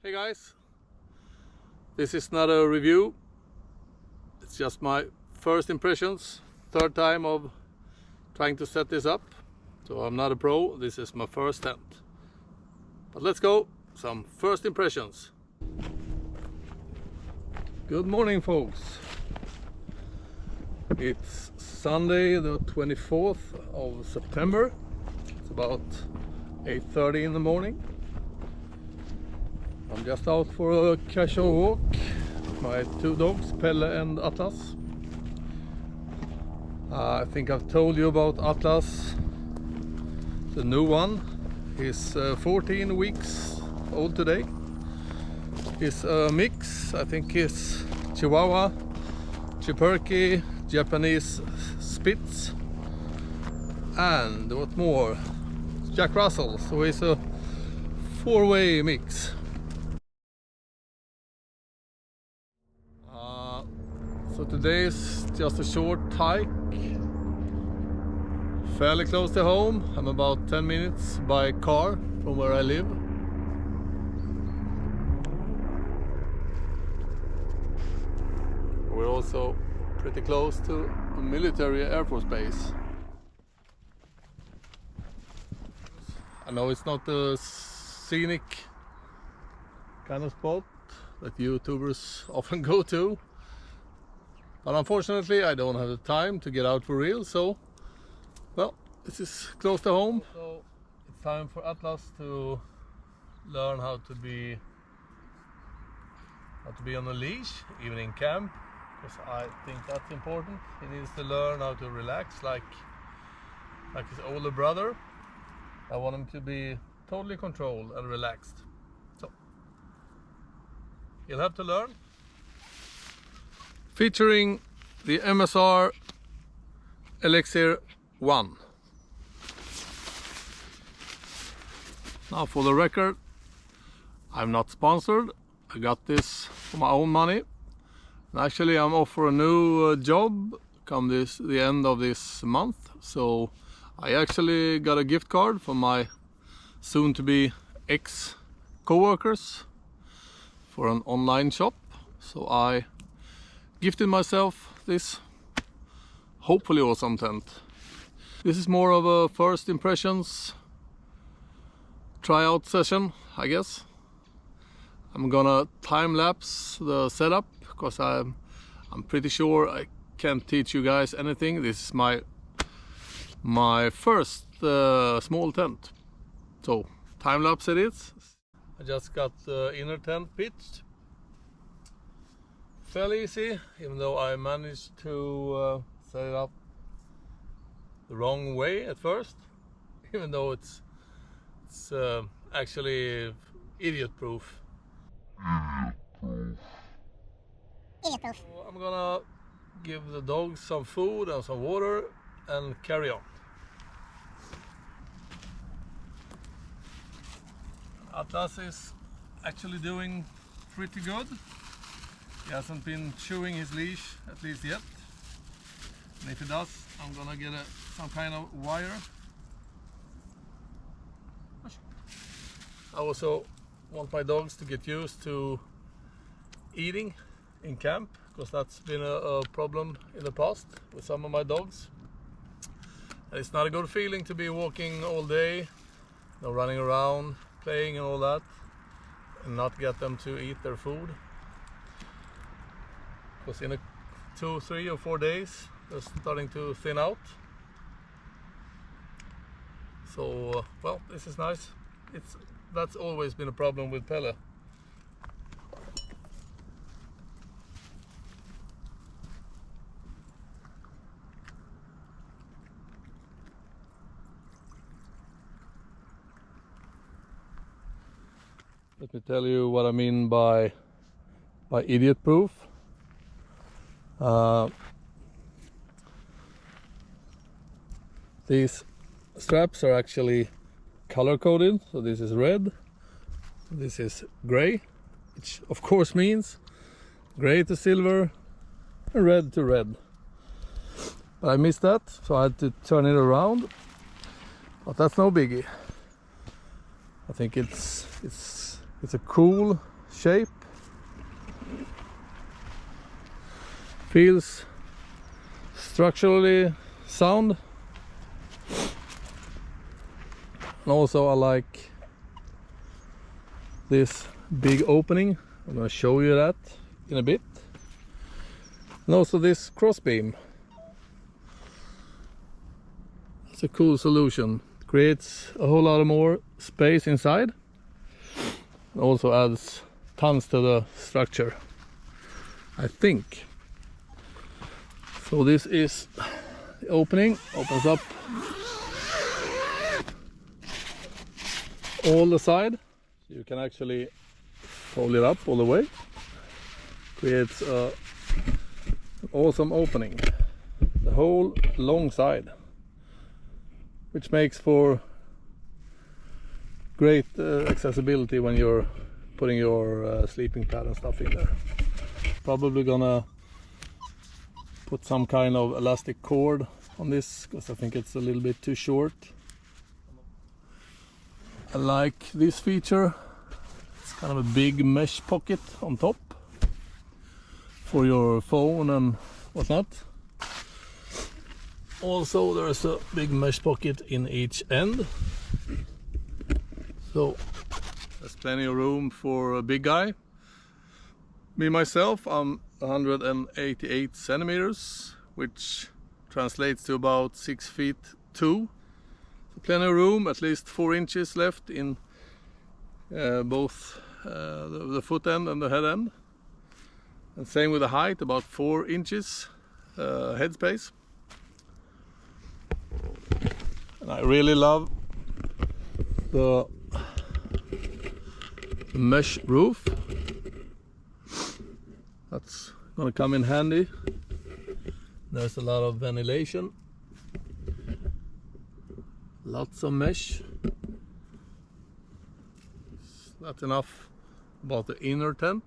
Hey guys, this is not a review, it's just my first impressions, third time of trying to set this up. So I'm not a pro, this is my first attempt. But let's go, some first impressions. Good morning folks. It's Sunday the 24th of September. It's about 8:30 in the morning. I'm just out for a casual walk with my two dogs, Pelle and Atlas. I think I've told you about Atlas, the new one. He's 14 weeks old today. He's a mix, I think he's Chihuahua, Schipperke, Japanese Spitz, and what more? Jack Russell, so he's a four-way mix. So today is just a short hike, fairly close to home. I'm about 10 minutes by car from where I live. We're also pretty close to a military Air Force base. I know it's not a scenic kind of spot that YouTubers often go to, but unfortunately I don't have the time to get out for real, so well, this is close to home. So it's time for Atlas to learn how to be on a leash, even in camp, because I think that's important. He needs to learn how to relax like his older brother. I want him to be totally controlled and relaxed. So he'll have to learn. Featuring the MSR Elixir 1. Now for the record, I'm not sponsored. I got this for my own money. And actually I'm off for a new job come the end of this month. So I actually got a gift card from my soon-to-be ex-co-workers for an online shop. So I gifted myself this hopefully awesome tent. This is more of a first impressions tryout session, I guess. I'm gonna time-lapse the setup because I'm pretty sure I can't teach you guys anything. This is my first small tent, so time-lapse it is. I just got the inner tent pitched. Fairly easy, even though I managed to set it up the wrong way at first, even though it's actually idiot proof. So I'm gonna give the dogs some food and some water and carry on. Atlas is actually doing pretty good. He hasn't been chewing his leash, at least yet. And if he does, I'm gonna get some kind of wire. I also want my dogs to get used to eating in camp, because that's been a problem in the past with some of my dogs. And it's not a good feeling to be walking all day, running around, playing and all that, and not get them to eat their food. Because in 2, 3 or 4 days they're starting to thin out. So well, this is nice. That's always been a problem with Pelle. Let me tell you what I mean by idiot proof. These straps are actually color coded, so this is red, this is gray, which of course means gray to silver and red to red. But I missed that, so I had to turn it around, but that's no biggie. I think it's It's a cool shape. Feels structurally sound. And also I like this big opening. I'm going to show you that in a bit. And also this crossbeam. It's a cool solution. It creates a whole lot of more space inside. It also adds tons to the structure, I think. So this is the opening. Opens up all the side. You can actually fold it up all the way. Creates an awesome opening. The whole long side, which makes for great accessibility when you're putting your sleeping pad and stuff in there. Probably gonna put some kind of elastic cord on this because I think it's a little bit too short. I like this feature. It's kind of a big mesh pocket on top for your phone and whatnot. Also there's a big mesh pocket in each end. So there's plenty of room for a big guy. Me myself, I'm 188 centimeters, which translates to about 6 feet 2. So plenty of room, at least 4 inches left in both the foot end and the head end. And same with the height, about 4 inches head space. And I really love the mesh roof. That's gonna come in handy. There's a lot of ventilation, lots of mesh. That's enough about the inner tent.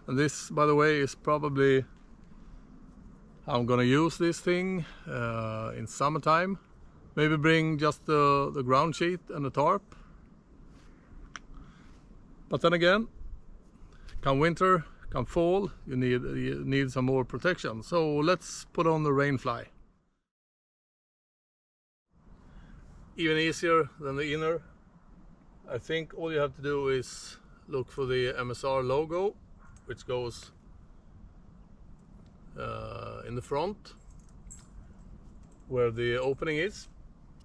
And this, by the way, is probably how I'm gonna use this thing in summertime. Maybe bring just the ground sheet and the tarp. But then again, come winter, come fall, you need some more protection. So let's put on the rainfly. Even easier than the inner. I think all you have to do is look for the MSR logo, which goes in the front where the opening is.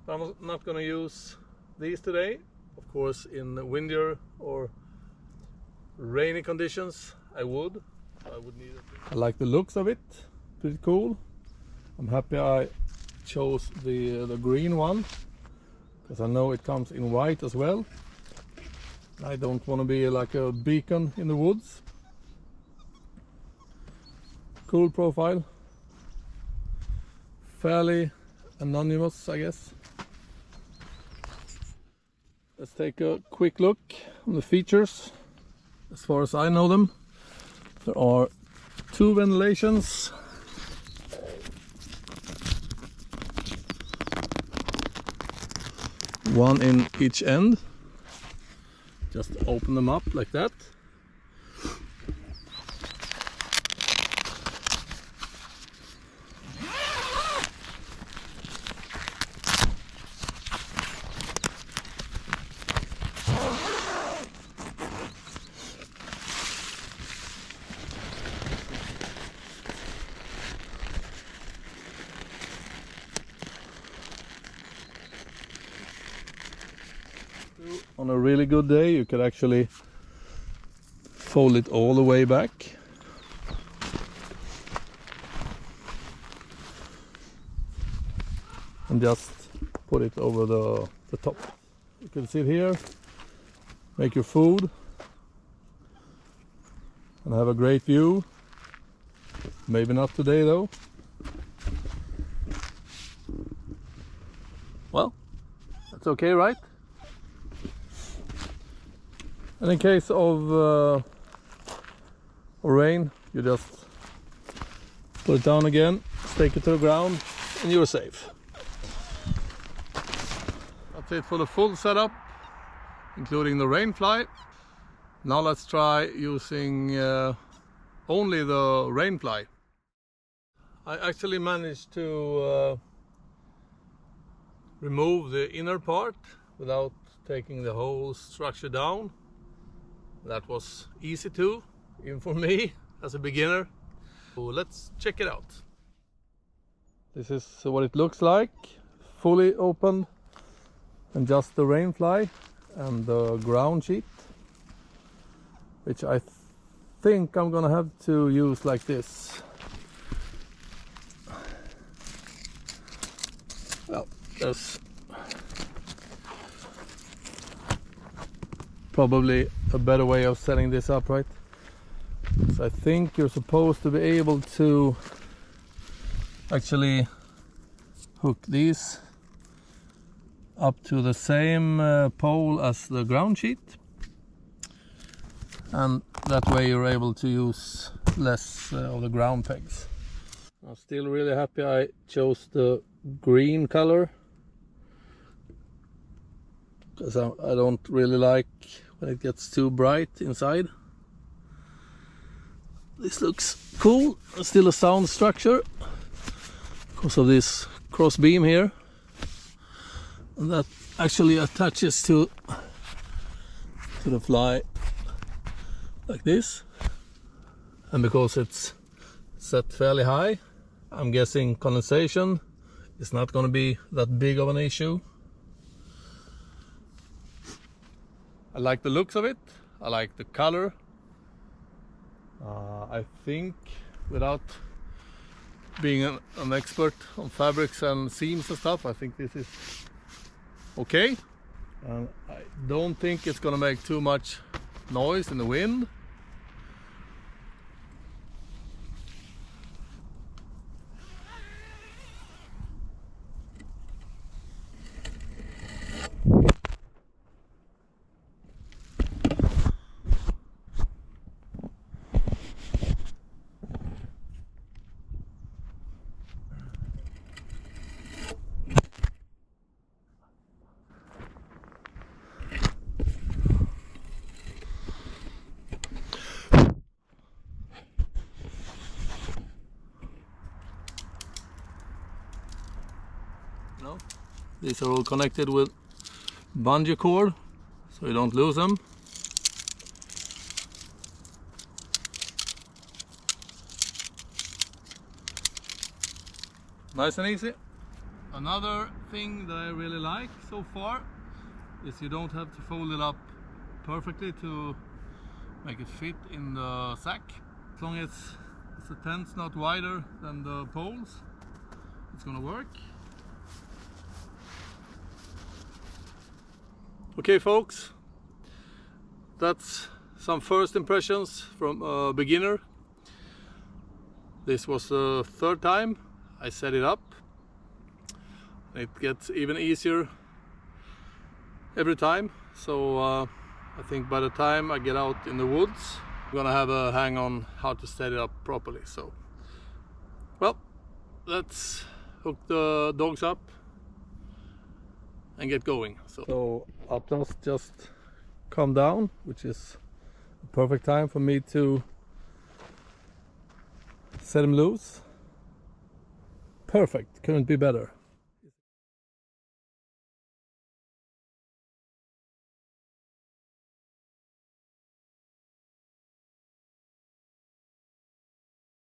I'm not going to use these today. Of course, in windier or rainy conditions I would need it. I like the looks of it, pretty cool. I'm happy I chose the green one because I know it comes in white as well. I don't want to be like a beacon in the woods. Cool profile, fairly anonymous, I guess. Let's take a quick look on the features. As far as I know them, there are 2 ventilations. One in each end. Just open them up like that. On a really good day you could actually fold it all the way back. And just put it over the top. You can sit here, make your food and have a great view. Maybe not today though. Well, that's okay, right? And in case of rain, you just put it down again, stake it to the ground, and you're safe. That's it for the full setup, including the rainfly. Now let's try using only the rainfly. I actually managed to remove the inner part without taking the whole structure down. That was easy too, even for me as a beginner. So let's check it out. This is what it looks like, fully open, and just the rainfly and the ground sheet, which I think I'm gonna have to use like this. Well, there's probably a better way of setting this up, right? So I think you're supposed to be able to actually hook these up to the same pole as the ground sheet, and that way you're able to use less of the ground pegs. I'm still really happy I chose the green color, because I don't really like when it gets too bright inside. This looks cool. Still a sound structure because of this cross beam here, and that actually attaches to the fly like this. And because it's set fairly high, I'm guessing condensation is not going to be that big of an issue. I like the looks of it. I like the color. I think, without being an expert on fabrics and seams and stuff, I think this is okay. And I don't think it's gonna make too much noise in the wind. These are all connected with bungee cord, so you don't lose them. Nice and easy. Another thing that I really like so far is you don't have to fold it up perfectly to make it fit in the sack. As long as the tent's not wider than the poles, it's gonna work. Okay folks, that's some first impressions from a beginner. This was the third time I set it up. It gets even easier every time, so I think by the time I get out in the woods, I'm gonna have a hang on how to set it up properly. So, well, let's hook the dogs up and get going. So Atlas just calmed down, which is a perfect time for me to set him loose. Perfect, couldn't be better.